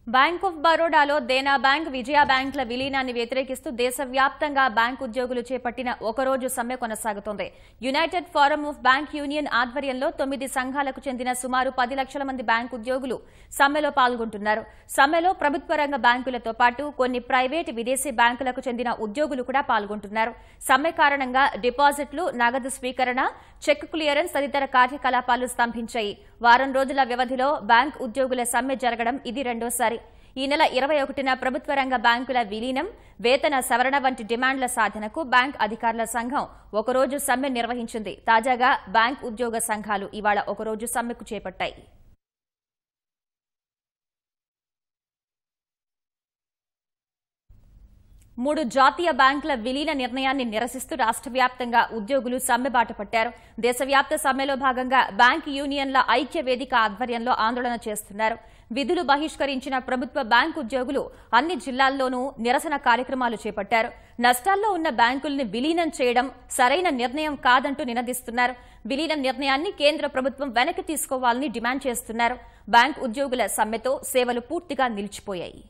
Bank of బరోడాలో Dena bank, విజయ బ్యాంకుల విలీనాన్ని వ్యతిరేకిస్తూ దేశవ్యాప్తంగా బ్యాంక్ ఉద్యోగులు చేపట్టిన ఒకరోజు సమ్మె కొనసాగుతోంది. United forum of bank union ఆధ్వర్యంలో 9 సంఘాలకు చెందిన సుమారు 10 లక్షల మంది బ్యాంక్ ఉద్యోగులు సమ్మెలో పాల్గొంటున్నారు. సమ్మెలో ప్రభుత్వ రంగ బ్యాంకులతో పాటు కొన్ని ప్రైవేటు విదేశీ బ్యాంకులకు చెందిన ఉద్యోగులు కూడా పాల్గొంటున్నారు. సమ్మె కారణంగా డిపాజిట్లు, నగదు స్వీకరణ, చెక్ క్లియరెన్స్ తదితర కార్యకలాపాలు స్తంభించాయి. వారం రోజుల వ్యవధిలో బ్యాంక్ ఉద్యోగుల సమ్మె జరగడం ఇది రెండోసారి. ఈ నెల 21న ప్రభుత్వ రంగ బ్యాంకుల విలీనం, వేతన సవరణ వంటి డిమాండ్ల సాధనకు బ్యాంక్ అధికారుల సంఘం ఒకరోజు సమ్మె నిర్వహించింది. తాజాగా బ్యాంక్ ఉద్యోగ సంఘాలు ఇవాళ ఒకరోజు సమ్మెకు చేపట్టాయి. మూడు జాతీయ బ్యాంకుల విలీన నిర్ణయాన్ని నిరసిస్తూ రాష్ట్ర వ్యాప్తంగా ఉద్యోగులు సమ్మెబాట పట్టారు. దేశవ్యాప్త సమ్మెలో భాగంగా బ్యాంక్ యూనియన్ల ఐక్య వేదిక ఆధ్వర్యంలో ఆందోళన చేస్తున్నారు. విధులు బహిష్కరించిన ప్రభుత్వ బ్యాంకు ఉద్యోగులు అన్ని జిల్లాల్లోనూ నిరసన కార్యక్రమాలు చేపట్టారు. నష్టాల్లో ఉన్న బ్యాంకుల్ని విలీనం చేయడం సరైన నిర్ణయం కాదంటూ నినదిస్తున్నారు. విలీనం నిర్ణయాన్ని కేంద్ర ప్రభుత్వం వెనక్కి తీసుకోవాలని డిమాండ్ చేస్తున్నారు. బ్యాంక్ ఉద్యోగుల సమ్మెతో సేవలు పూర్తిగా నిలిచిపోయాయి.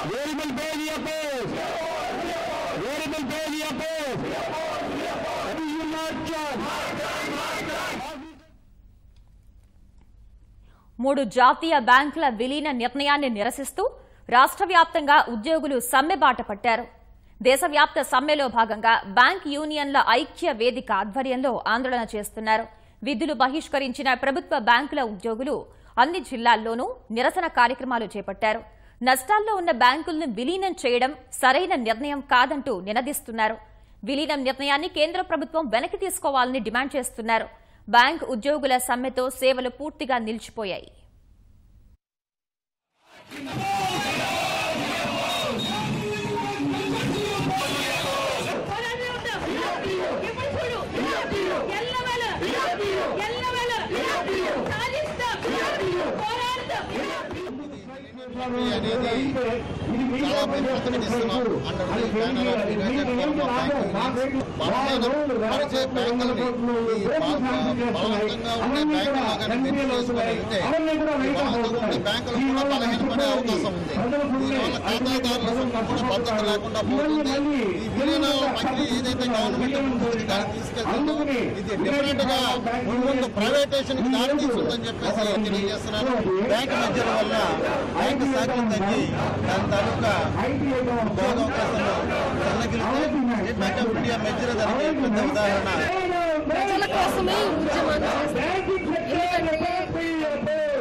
Variable pay the oppose. Variable pay the oppose. That is not job. మూడు జాతీయ బ్యాంకుల విలీన నిర్ణయాన్ని నిరసిస్తూ రాష్ట్ర వ్యాప్తంగా ఉద్యోగులు సమ్మెబాట పట్టారు. దేశవ్యాప్త సమ్మెలో భాగంగా బ్యాంక్ యూనియన్ల ఐక్య వేదిక ఆధ్వర్యంలో ఆందోళన చేస్తున్నారు. విధులు బహిష్కరించిన ప్రభుత్వ బ్యాంకుల ఉద్యోగులు అన్ని జిల్లాల్లోనూ నిరసన కార్యక్రమాలు చేపట్టారు. నష్టాల్లో ఉన్న బ్యాంకులను విలీనం చేయడం సరైన నిర్ణయం కాదంటూ నినదిస్తున్నారు. విలీనం నిర్ణయాన్ని కేంద్ర ప్రభుత్వం వెనక్కి తీసుకోవాలని డిమాండ్ చేస్తున్నారు. బ్యాంక్ ఉద్యోగుల సమ్మెతో సేవలు పూర్తిగా నిలిచిపోయాయి. అనేది చాలా మంది ప్రతినిధిస్తున్నారు. పరిచయ బ్యాంకులని బలవంతంగా ఉండే బ్యాంకులుగా చేసుకుని ఉండే బ్యాంకులు కూడా బలహీనపడే అవకాశం ఉంది. దీనివల్ల ఖాతాదారుల కూడా భద్రత లేకుండా పోతుంది. ఈ విలీనాల ప్రక్రియ ఏదైతే గవర్నమెంట్ దాన్ని తీసుకెళ్తుందో ఇది డిఫరెంట్ గా ముందు ప్రైవేటేషన్ కి దారి తీసుకుందని చెప్పేసి తెలియజేస్తున్నారు. బ్యాంకు మధ్యల వల్ల బ్యాంకు శాఖలు తగ్గి దాని తాలూకా ఉద్యోగ అవకాశాలు సన్నగిలితే బ్యాంక్ ఆఫ్ ఇండియా మధ్యలో దానికి పెద్ద ఉదాహరణ. ప్రజల కోసమే ఉద్యమాన్ని చేస్తారు.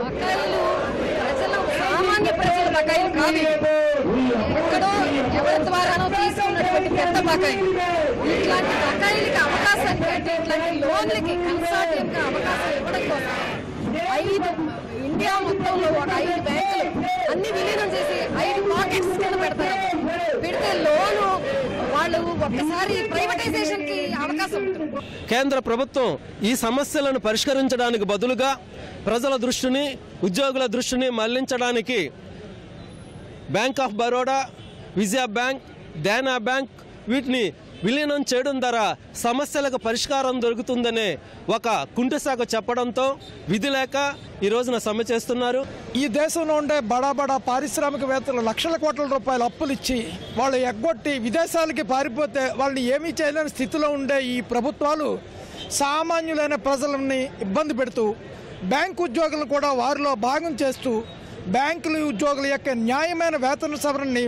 బకాయిలు సామాన్య ప్రజల బకాయిలు కాదు, ఎక్కడో ఎవరి ద్వారానో తీసుకున్నటువంటి పెద్ద బకాయిలు. ఇట్లాంటి బకాయిలకి అవకాశాన్ని అంటే ఇట్లాంటి లోన్లకి కన్సార్టియంగా అవకాశం ఇవ్వడం కోసం ఇండియా మొత్తంలో ఒక 5 బ్యాంకులు అన్ని విలీనం చేసి 5 పాకెట్స్ కింద పెడతారు. పెడితే లోను వాళ్ళు ఒక్కసారి ప్రైవేటైజేషన్ కి అవకాశం ఉంటుంది. కేంద్ర ప్రభుత్వం ఈ సమస్యలను పరిష్కరించడానికి బదులుగా ప్రజల దృష్టిని, ఉద్యోగుల దృష్టిని మళ్లించడానికి bank of Baroda, Vijaya bank, Dena bank వీటిని విలీనం చేయడం ద్వారా సమస్యలకు పరిష్కారం దొరుకుతుందనే ఒక కుంటిసాకు చెప్పడంతో విధి లేక ఈ రోజున సమ్మె చేస్తున్నారు. ఈ దేశంలో ఉండే బడా పారిశ్రామికవేత్తలు లక్షల కోట్ల రూపాయలు అప్పులు ఇచ్చి వాళ్ళు ఎగ్గొట్టి విదేశాలకి పారిపోతే వాళ్ళని ఏమీ చేయలేని స్థితిలో ఉండే ఈ ప్రభుత్వాలు సామాన్యులైన ప్రజలని ఇబ్బంది పెడుతూ బ్యాంకు ఉద్యోగులను కూడా వారిలో భాగం చేస్తూ బ్యాంకుల ఉద్యోగుల యొక్క న్యాయమైన వేతన సవరణని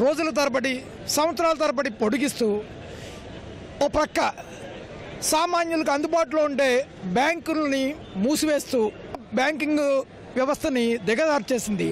రోజుల తరబడి, సంవత్సరాల తరబడి పొడిగిస్తూ ఓ ప్రక్క సామాన్యులకు అందుబాటులో ఉండే బ్యాంకులని మూసివేస్తూ బ్యాంకింగ్ వ్యవస్థని దిగజార్చేసింది.